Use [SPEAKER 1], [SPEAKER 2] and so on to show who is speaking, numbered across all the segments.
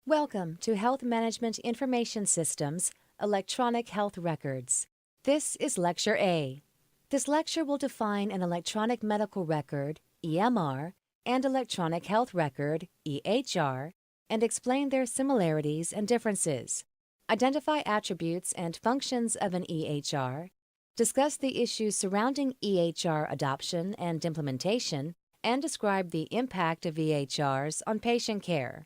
[SPEAKER 1] Welcome to Health Management Information Systems, Electronic Health Records. This is Lecture A. This lecture will define an electronic medical record, EMR, and electronic health record, EHR, and explain their similarities and differences. Identify attributes and functions of an EHR, discuss the issues surrounding EHR adoption and implementation, and describe the impact of EHRs on patient care.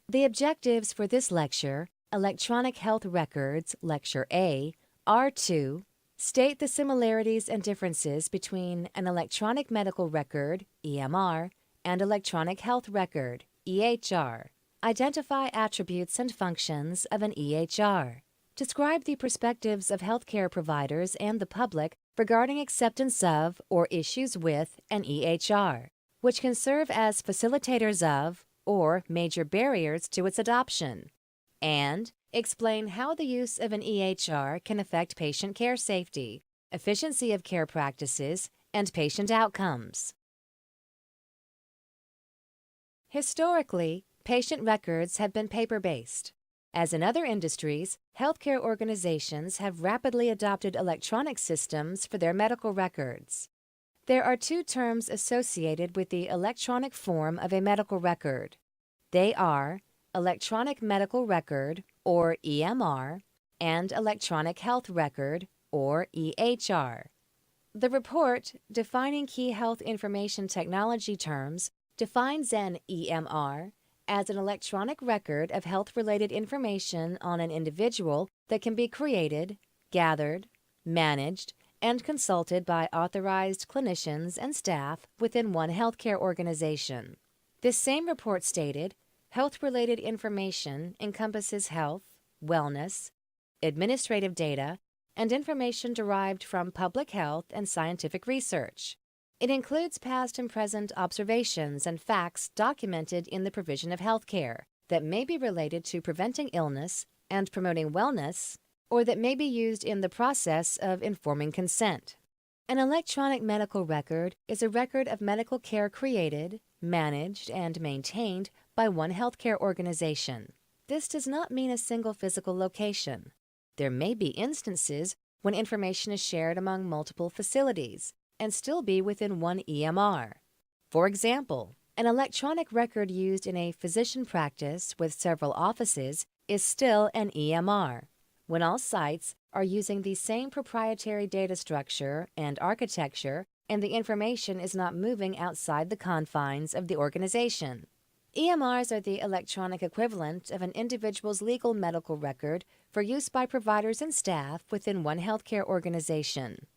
[SPEAKER 1] The objectives for this lecture, Electronic Health Records, Lecture A, are to state the similarities and differences between an electronic medical record, EMR, and electronic health record, EHR. Identify attributes and functions of an EHR. Describe the perspectives of healthcare providers and the public regarding acceptance of or issues with an EHR, which can serve as facilitators of or major barriers to its adoption, and explain how the use of an EHR can affect patient care safety, efficiency of care practices, and patient outcomes. Historically, patient records have been paper-based. As in other industries, healthcare organizations have rapidly adopted electronic systems for their medical records. There are two terms associated with the electronic form of a medical record. They are Electronic Medical Record, or EMR, and Electronic Health Record, or EHR. The report, Defining Key Health Information Technology Terms, defines an EMR as an electronic record of health-related information on an individual that can be created, gathered, managed, and consulted by authorized clinicians and staff within one healthcare organization. This same report stated, health-related information encompasses health, wellness, administrative data, and information derived from public health and scientific research. It includes past and present observations and facts documented in the provision of healthcare that may be related to preventing illness and promoting wellness, or that may be used in the process of informing consent. An electronic medical record is a record of medical care created, managed, and maintained by one healthcare organization. This does not mean a single physical location. There may be instances when information is shared among multiple facilities and still be within one EMR. For example, an electronic record used in a physician practice with several offices is still an EMR, when all sites are using the same proprietary data structure and architecture and the information is not moving outside the confines of the organization. EMRs are the electronic equivalent of an individual's legal medical record for use by providers and staff within one healthcare organization.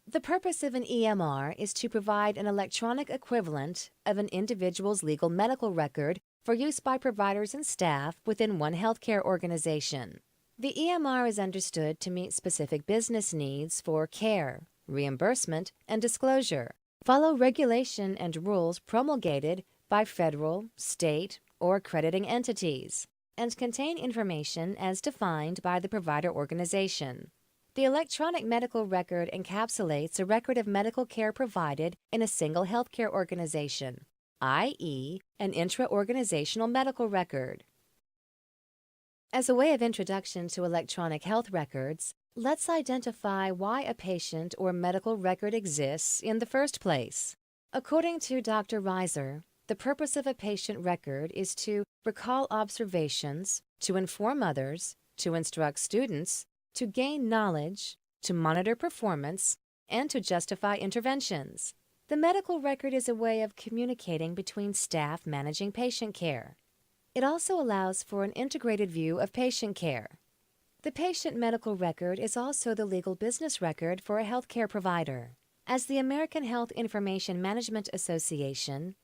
[SPEAKER 1] The purpose of an EMR is to provide an electronic equivalent of an individual's legal medical record for use by providers and staff within one healthcare organization. The EMR is understood to meet specific business needs for care, reimbursement, and disclosure, follow regulation and rules promulgated by federal, state, or accrediting entities, and contain information as defined by the provider organization. The electronic medical record encapsulates a record of medical care provided in a single healthcare organization, i.e., an intra-organizational medical record. As a way of introduction to electronic health records, let's identify why a patient or medical record exists in the first place. According to Dr. Reiser, the purpose of a patient record is to recall observations, to inform others, to instruct students, to gain knowledge, to monitor performance, and to justify interventions. The medical record is a way of communicating between staff managing patient care. It also allows for an integrated view of patient care. The patient medical record is also the legal business record for a healthcare provider. As the American Health Information Management Association,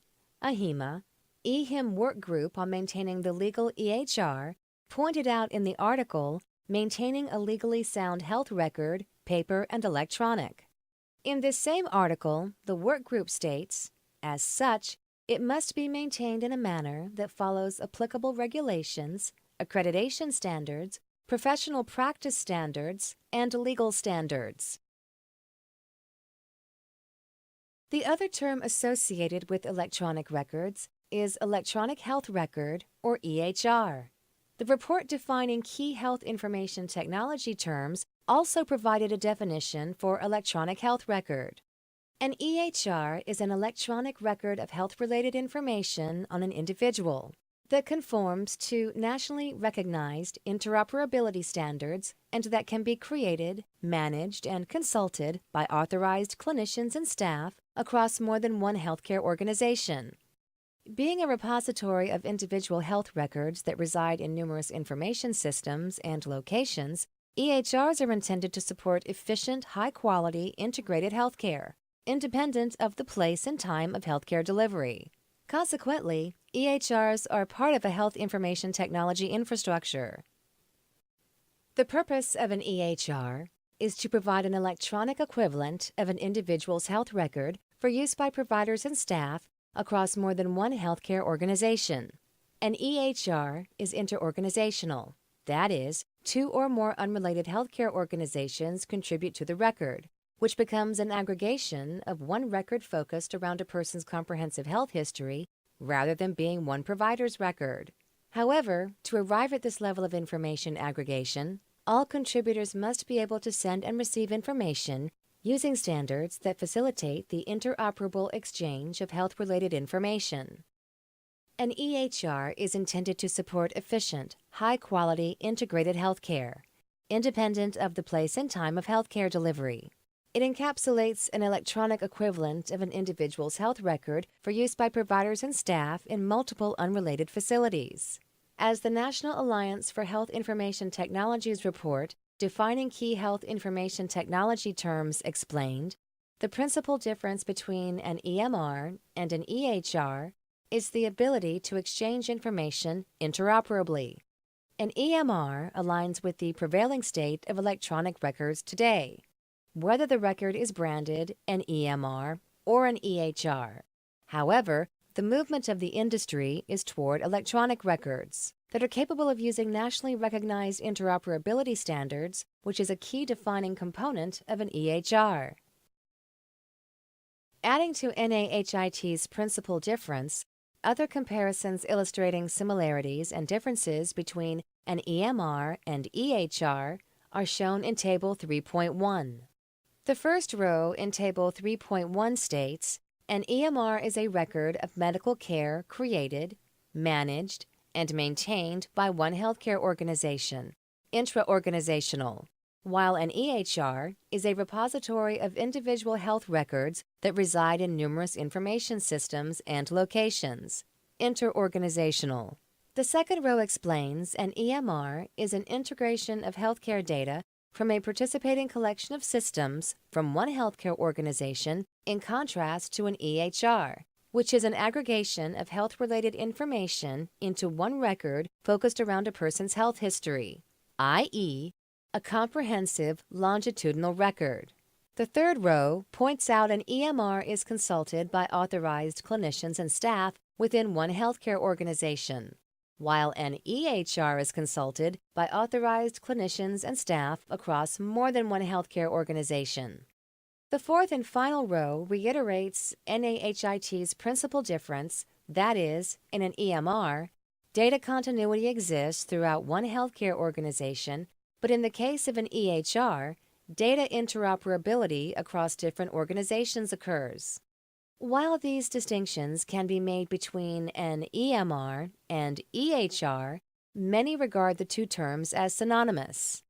[SPEAKER 1] AHIMA, EHIM Work Group on Maintaining the Legal EHR, pointed out in the article, Maintaining a Legally Sound Health Record, Paper and Electronic. In this same article, the work group states, as such, it must be maintained in a manner that follows applicable regulations, accreditation standards, professional practice standards, and legal standards. The other term associated with electronic records is Electronic Health Record, or EHR. The report defining key health information technology terms also provided a definition for electronic health record. An EHR is an electronic record of health-related information on an individual that conforms to nationally recognized interoperability standards and that can be created, managed, and consulted by authorized clinicians and staff across more than one healthcare organization. Being a repository of individual health records that reside in numerous information systems and locations, EHRs are intended to support efficient, high-quality, integrated healthcare, independent of the place and time of healthcare delivery. Consequently, EHRs are part of a health information technology infrastructure. The purpose of an EHR is to provide an electronic equivalent of an individual's health record for use by providers and staff across more than one healthcare organization. An EHR is interorganizational. That is, two or more unrelated healthcare organizations contribute to the record, which becomes an aggregation of one record focused around a person's comprehensive health history rather than being one provider's record. However, to arrive at this level of information aggregation, all contributors must be able to send and receive information using standards that facilitate the interoperable exchange of health-related information. An EHR is intended to support efficient, high-quality, integrated healthcare, independent of the place and time of healthcare delivery. It encapsulates an electronic equivalent of an individual's health record for use by providers and staff in multiple unrelated facilities. As the National Alliance for Health Information Technologies report defining key health information technology terms explained, the principal difference between an EMR and an EHR is the ability to exchange information interoperably. An EMR aligns with the prevailing state of electronic records today, whether the record is branded an EMR or an EHR. However, the movement of the industry is toward electronic records that are capable of using nationally recognized interoperability standards, which is a key defining component of an EHR. Adding to NAHIT's principal difference, other comparisons illustrating similarities and differences between an EMR and EHR are shown in Table 3.1. The first row in Table 3.1 states, an EMR is a record of medical care created, managed, and maintained by one healthcare organization, intra-organizational, while an EHR is a repository of individual health records that reside in numerous information systems and locations, inter-organizational. The second row explains an EMR is an integration of healthcare data from a participating collection of systems from one healthcare organization in contrast to an EHR, which is an aggregation of health-related information into one record focused around a person's health history, i.e., a comprehensive longitudinal record. The third row points out an EMR is consulted by authorized clinicians and staff within one healthcare organization, while an EHR is consulted by authorized clinicians and staff across more than one healthcare organization. The fourth and final row reiterates NAHIT's principal difference, that is, in an EMR, data continuity exists throughout one healthcare organization, but in the case of an EHR, data interoperability across different organizations occurs. While these distinctions can be made between an EMR and EHR, many regard the two terms as synonymous.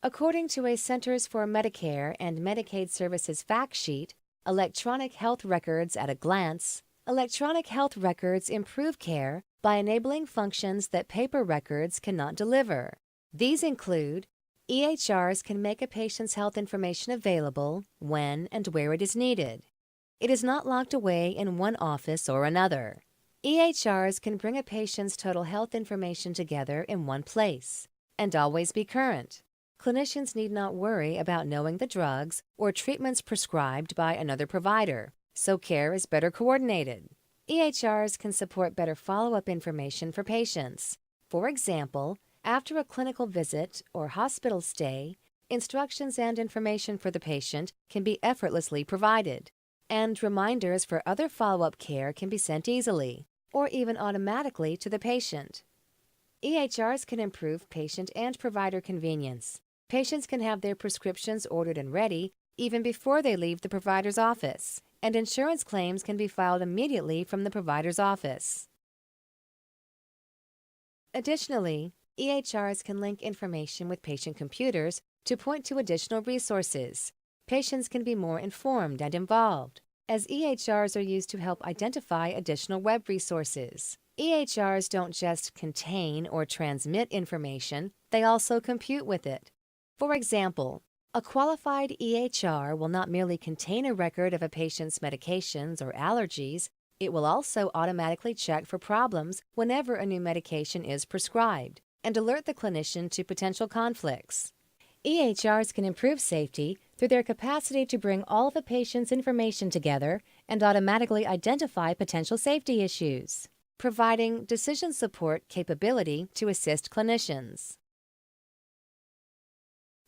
[SPEAKER 1] According to a Centers for Medicare and Medicaid Services fact sheet, Electronic Health Records at a Glance, electronic health records improve care by enabling functions that paper records cannot deliver. These include EHRs can make a patient's health information available when and where it is needed. It is not locked away in one office or another. EHRs can bring a patient's total health information together in one place and always be current. Clinicians need not worry about knowing the drugs or treatments prescribed by another provider, so care is better coordinated. EHRs can support better follow-up information for patients. For example, after a clinical visit or hospital stay, instructions and information for the patient can be effortlessly provided. and reminders for other follow-up care can be sent easily, or even automatically to the patient. EHRs can improve patient and provider convenience. Patients can have their prescriptions ordered and ready even before they leave the provider's office, and insurance claims can be filed immediately from the provider's office. Additionally, EHRs can link information with patient computers to point to additional resources. Patients can be more informed and involved, as EHRs are used to help identify additional web resources. EHRs don't just contain or transmit information, they also compute with it. For example, a qualified EHR will not merely contain a record of a patient's medications or allergies, it will also automatically check for problems whenever a new medication is prescribed and alert the clinician to potential conflicts. EHRs can improve safety through their capacity to bring all of a patient's information together and automatically identify potential safety issues, providing decision support capability to assist clinicians.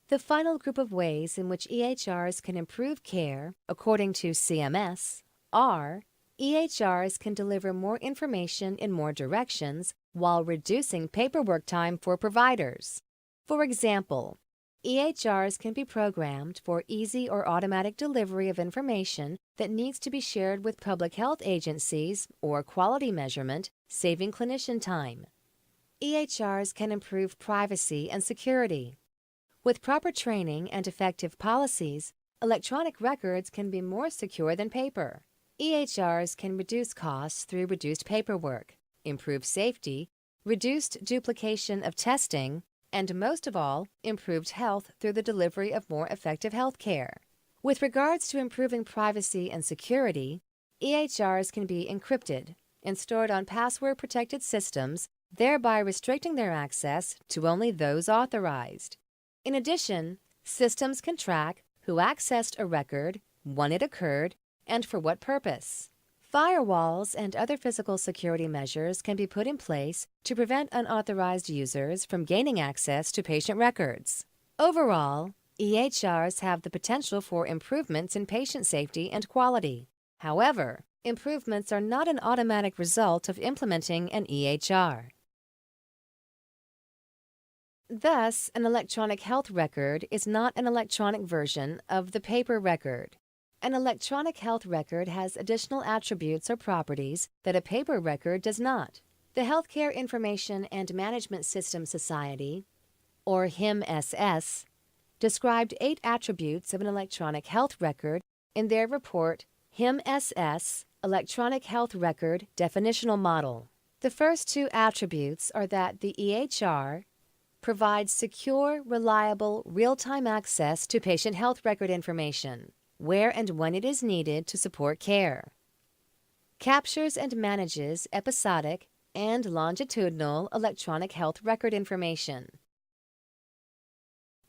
[SPEAKER 1] The final group of ways in which EHRs can improve care, according to CMS, are EHRs can deliver more information in more directions while reducing paperwork time for providers. For example, EHRs can be programmed for easy or automatic delivery of information that needs to be shared with public health agencies or quality measurement, saving clinician time. EHRs can improve privacy and security. With proper training and effective policies, electronic records can be more secure than paper. EHRs can reduce costs through reduced paperwork, improve safety, reduced duplication of testing, and most of all, improved health through the delivery of more effective health care. With regards to improving privacy and security, EHRs can be encrypted and stored on password-protected systems, thereby restricting their access to only those authorized. In addition, systems can track who accessed a record, when it occurred, and for what purpose. Firewalls and other physical security measures can be put in place to prevent unauthorized users from gaining access to patient records. Overall, EHRs have the potential for improvements in patient safety and quality. However, improvements are not an automatic result of implementing an EHR. Thus, an electronic health record is not an electronic version of the paper record. An electronic health record has additional attributes or properties that a paper record does not. The Healthcare Information and Management System Society, or HIMSS, described 8 attributes of an electronic health record in their report HIMSS Electronic Health Record Definitional Model. The first 2 attributes are that the EHR provides secure, reliable, real-time access to patient health record information, where and when it is needed to support care. Captures and manages episodic and longitudinal electronic health record information.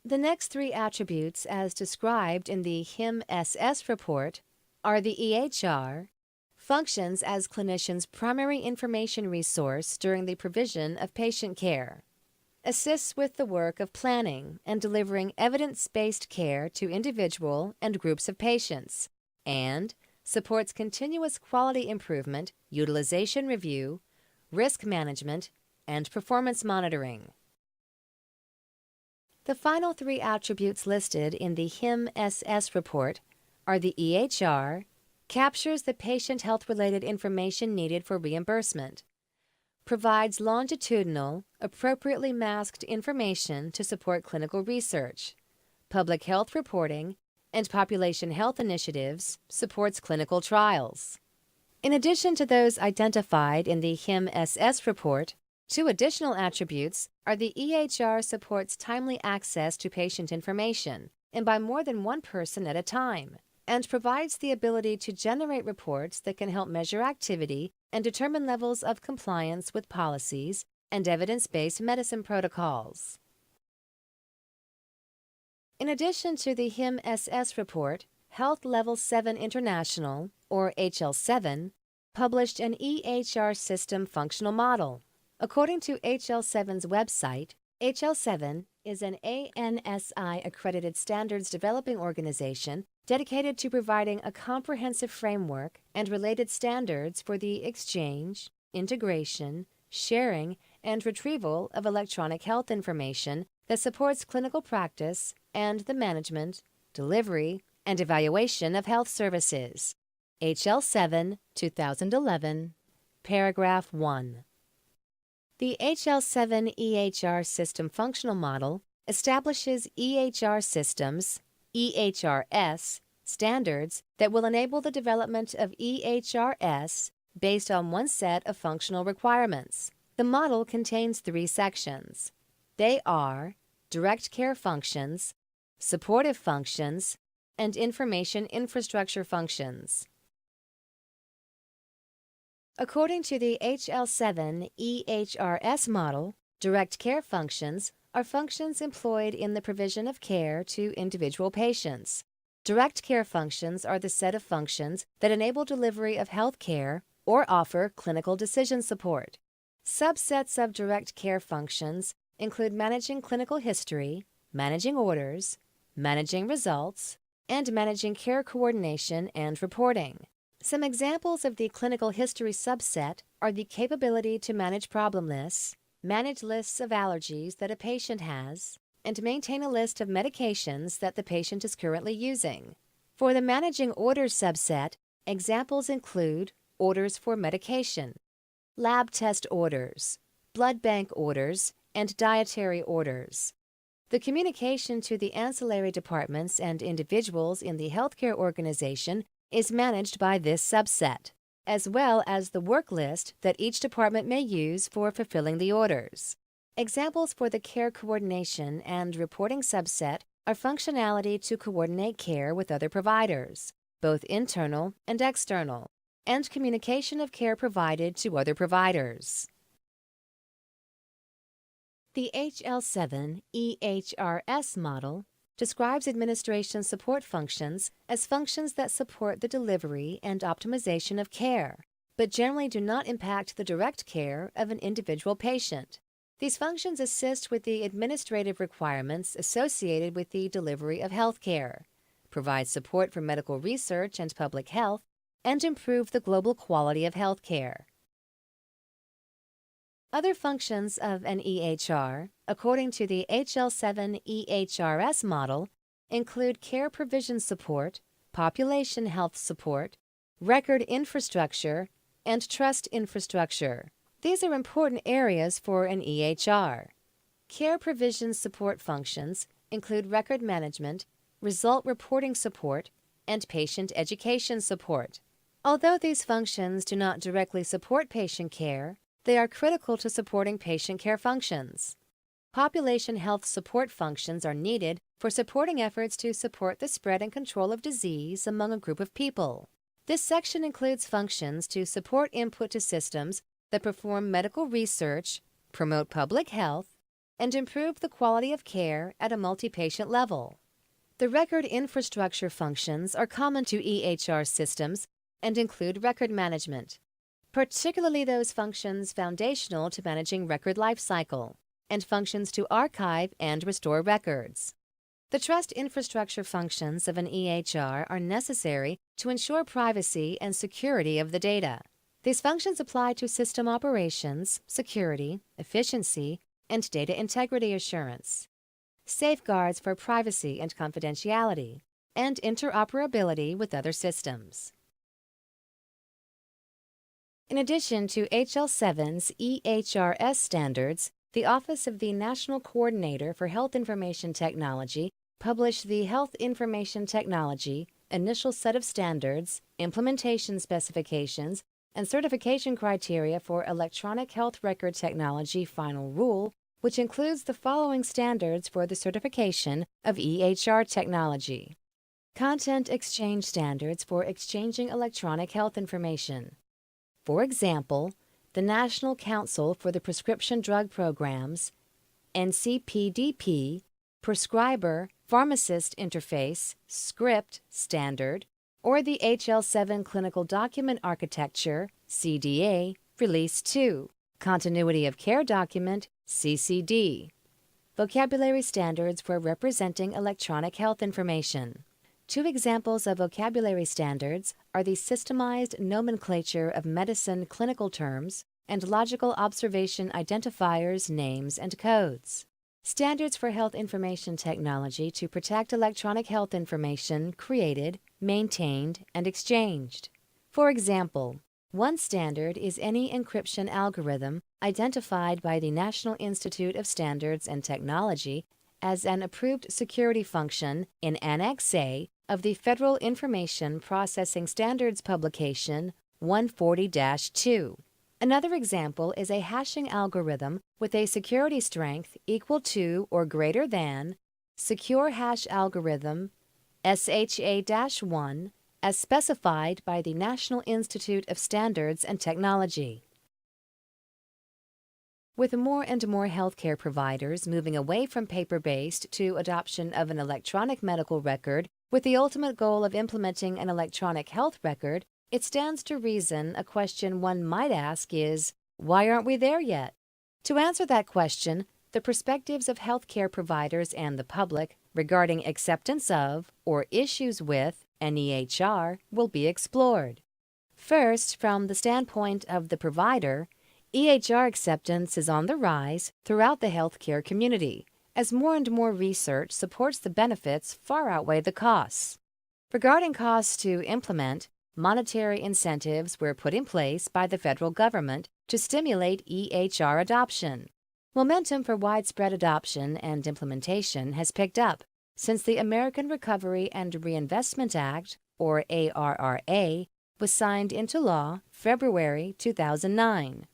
[SPEAKER 1] The next 3 attributes, as described in the HIMSS report, are the EHR functions as clinicians' primary information resource during the provision of patient care, assists with the work of planning and delivering evidence-based care to individual and groups of patients, and supports continuous quality improvement, utilization review, risk management, and performance monitoring. The final 3 attributes listed in the HIMSS report are the EHR captures the patient health-related information needed for reimbursement, provides longitudinal, appropriately masked information to support clinical research, public health reporting, and population health initiatives, supports clinical trials. In addition to those identified in the HIMSS report, 2 additional attributes are the EHR supports timely access to patient information, and by more than one person at a time, and provides the ability to generate reports that can help measure activity and determine levels of compliance with policies and evidence-based medicine protocols. In addition to the HIMSS report, Health Level 7 International, or HL7, published an EHR system functional model. According to HL7's website, HL7 is an ANSI-accredited standards developing organization dedicated to providing a comprehensive framework and related standards for the exchange, integration, sharing, and retrieval of electronic health information that supports clinical practice and the management, delivery, and evaluation of health services. HL7, 2011, Paragraph 1. The HL7 EHR System Functional Model establishes EHR systems, EHRs, standards that will enable the development of EHRs based on one set of functional requirements. The model contains 3 sections. They are direct care functions, supportive functions, and information infrastructure functions. According to the HL7 EHRs model, direct care functions are functions employed in the provision of care to individual patients. Direct care functions are the set of functions that enable delivery of health care or offer clinical decision support. Subsets of direct care functions include managing clinical history, managing orders, managing results, and managing care coordination and reporting. Some examples of the clinical history subset are the capability to manage problem lists, manage lists of allergies that a patient has, and maintain a list of medications that the patient is currently using. For the managing orders subset, examples include orders for medication, lab test orders, blood bank orders, and dietary orders. The communication to the ancillary departments and individuals in the healthcare organization is managed by this subset, as well as the work list that each department may use for fulfilling the orders. Examples for the care coordination and reporting subset are functionality to coordinate care with other providers, both internal and external, and communication of care provided to other providers. The HL7 EHRs model describes administration support functions as functions that support the delivery and optimization of care, but generally do not impact the direct care of an individual patient. These functions assist with the administrative requirements associated with the delivery of health care, provide support for medical research and public health, and improve the global quality of health care. Other functions of an EHR, according to the HL7 EHRs model, include care provision support, population health support, record infrastructure, and trust infrastructure. These are important areas for an EHR. Care provision support functions include record management, result reporting support, and patient education support. Although these functions do not directly support patient care, they are critical to supporting patient care functions. Population health support functions are needed for supporting efforts to support the spread and control of disease among a group of people. This section includes functions to support input to systems that perform medical research, promote public health, and improve the quality of care at a multi-patient level. The record infrastructure functions are common to EHR systems and include record management, particularly those functions foundational to managing record lifecycle, and functions to archive and restore records. The trust infrastructure functions of an EHR are necessary to ensure privacy and security of the data. These functions apply to system operations, security, efficiency, and data integrity assurance, safeguards for privacy and confidentiality, and interoperability with other systems. In addition to HL7's EHRs standards, the Office of the National Coordinator for Health Information Technology published the Health Information Technology Initial Set of Standards, Implementation Specifications, and Certification Criteria for Electronic Health Record Technology Final Rule, which includes the following standards for the certification of EHR technology. Content Exchange Standards for Exchanging Electronic Health Information. For example, the National Council for the Prescription Drug Programs, NCPDP, Prescriber Pharmacist Interface Script Standard, or the HL7 Clinical Document Architecture, CDA, Release 2, Continuity of Care Document, CCD. Vocabulary Standards for Representing Electronic Health Information. Two examples of vocabulary standards are the systemized nomenclature of medicine clinical terms and logical observation identifiers, names, and codes. Standards for health information technology to protect electronic health information created, maintained, and exchanged. For example, one standard is any encryption algorithm identified by the National Institute of Standards and Technology as an approved security function in Annex A of the Federal Information Processing Standards Publication 140-2. Another example is a hashing algorithm with a security strength equal to or greater than Secure Hash Algorithm SHA-1 as specified by the National Institute of Standards and Technology. With more and more healthcare providers moving away from paper-based to adoption of an electronic medical record with the ultimate goal of implementing an electronic health record, it stands to reason a question one might ask is, why aren't we there yet? To answer that question, the perspectives of healthcare providers and the public regarding acceptance of or issues with an EHR will be explored. First, from the standpoint of the provider, EHR acceptance is on the rise throughout the healthcare community, as more and more research supports the benefits far outweigh the costs. Regarding costs to implement, monetary incentives were put in place by the federal government to stimulate EHR adoption. Momentum for widespread adoption and implementation has picked up since the American Recovery and Reinvestment Act, or ARRA, was signed into law February 2009.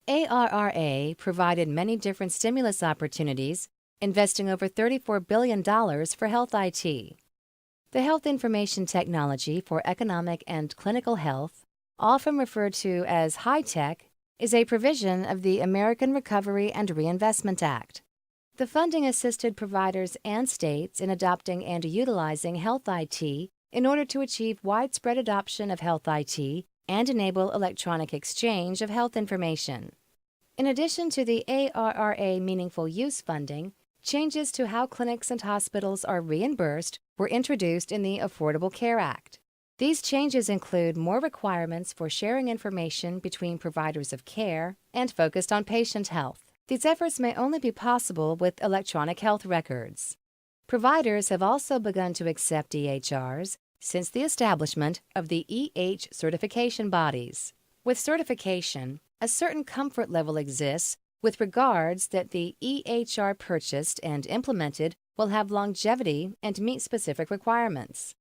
[SPEAKER 1] ARRA provided many different stimulus opportunities, investing over $34 billion for health IT. The Health Information Technology for Economic and Clinical Health, often referred to as high-tech, is a provision of the American Recovery and Reinvestment Act. The funding assisted providers and states in adopting and utilizing health IT in order to achieve widespread adoption of health IT and enable electronic exchange of health information. In addition to the ARRA Meaningful Use funding, changes to how clinics and hospitals are reimbursed were introduced in the Affordable Care Act. These changes include more requirements for sharing information between providers of care and focused on patient health. These efforts may only be possible with electronic health records. Providers have also begun to accept EHRs since the establishment of the certification bodies. With certification, a certain comfort level exists with regards that the EHR purchased and implemented will have longevity and meet specific requirements.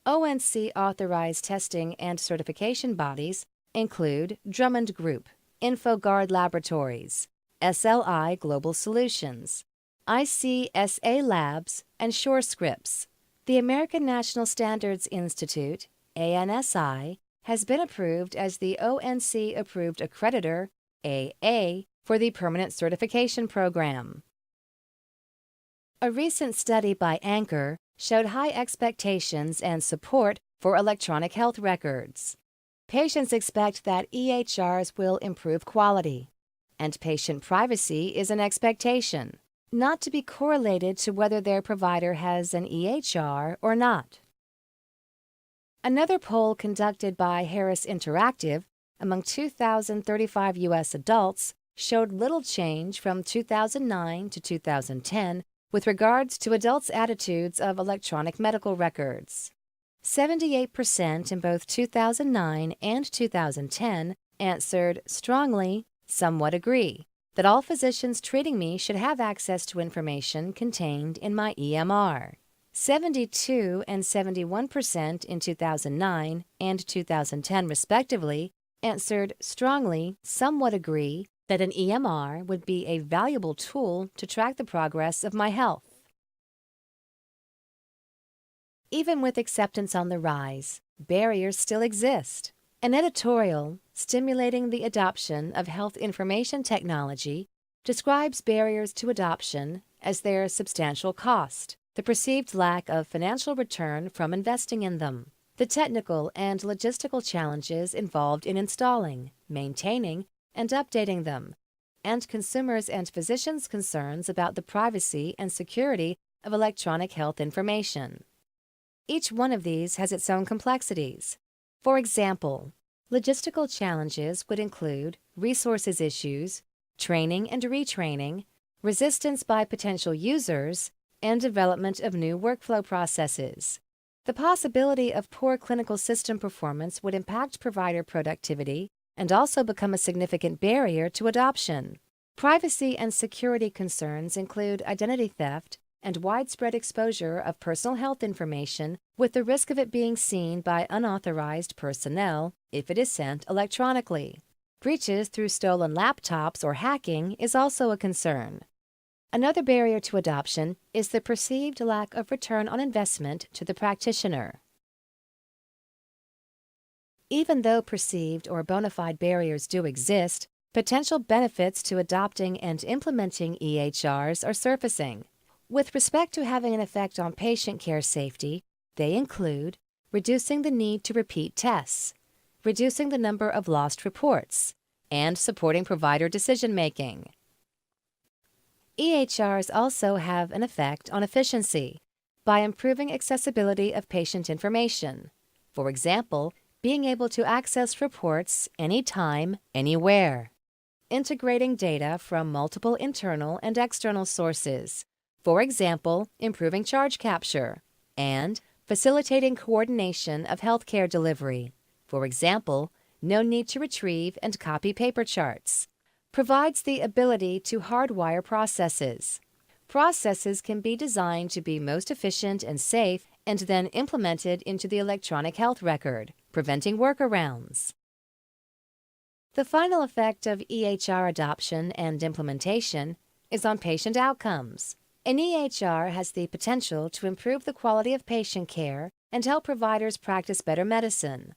[SPEAKER 1] ONC authorized testing and certification bodies include Drummond Group, InfoGuard Laboratories, SLI Global Solutions, ICSA Labs, and SureScripts. The American National Standards Institute, ANSI, has been approved as the ONC-approved accreditor, AA, for the Permanent Certification Program. A recent study by Anchor showed high expectations and support for electronic health records. Patients expect that EHRs will improve quality, and patient privacy is an expectation, not to be correlated to whether their provider has an EHR or not. Another poll conducted by Harris Interactive among 2,035 U.S. adults showed little change from 2009 to 2010 with regards to adults' attitudes of electronic medical records. 78% in both 2009 and 2010 answered strongly, somewhat agree, that all physicians treating me should have access to information contained in my EMR. 72 and 71% in 2009 and 2010 respectively answered strongly, somewhat agree, that an EMR would be a valuable tool to track the progress of my health. Even with acceptance on the rise, barriers still exist. An editorial, Stimulating the Adoption of Health Information Technology, describes barriers to adoption as their substantial cost, the perceived lack of financial return from investing in them, the technical and logistical challenges involved in installing, maintaining, and updating them, and consumers' and physicians' concerns about the privacy and security of electronic health information. Each one of these has its own complexities. For example, logistical challenges would include resources issues, training and retraining, resistance by potential users, and development of new workflow processes. The possibility of poor clinical system performance would impact provider productivity and also become a significant barrier to adoption. Privacy and security concerns include identity theft and widespread exposure of personal health information with the risk of it being seen by unauthorized personnel if it is sent electronically. Breaches through stolen laptops or hacking is also a concern. Another barrier to adoption is the perceived lack of return on investment to the practitioner. Even though perceived or bona fide barriers do exist, potential benefits to adopting and implementing EHRs are surfacing. With respect to having an effect on patient care safety, they include reducing the need to repeat tests, reducing the number of lost reports, and supporting provider decision-making. EHRs also have an effect on efficiency by improving accessibility of patient information. For example, being able to access reports anytime, anywhere. Integrating data from multiple internal and external sources. For example, improving charge capture. And facilitating coordination of healthcare delivery. For example, no need to retrieve and copy paper charts. Provides the ability to hardwire processes. Processes can be designed to be most efficient and safe and then implemented into the electronic health record, preventing workarounds. The final effect of EHR adoption and implementation is on patient outcomes. An EHR has the potential to improve the quality of patient care and help providers practice better medicine.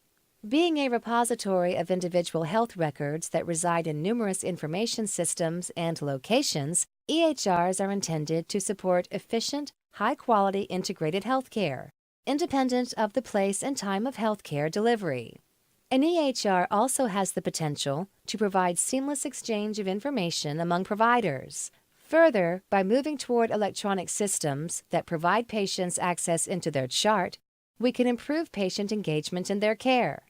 [SPEAKER 1] Being a repository of individual health records that reside in numerous information systems and locations, EHRs are intended to support efficient, high-quality integrated healthcare, independent of the place and time of healthcare delivery. An EHR also has the potential to provide seamless exchange of information among providers. Further, by moving toward electronic systems that provide patients access into their chart, we can improve patient engagement in their care.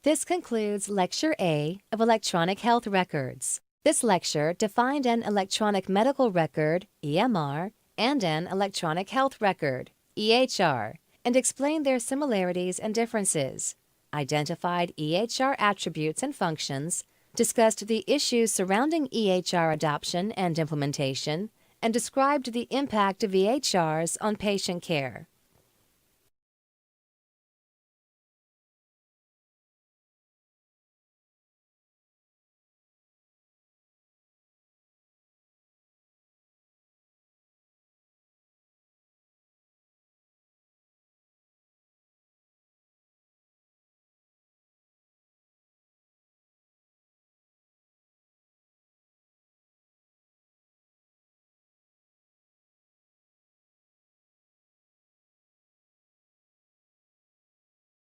[SPEAKER 1] This concludes Lecture A of Electronic Health Records. This lecture defined an electronic medical record, EMR, and an electronic health record, EHR, and explained their similarities and differences, identified EHR attributes and functions, discussed the issues surrounding EHR adoption and implementation, and described the impact of EHRs on patient care.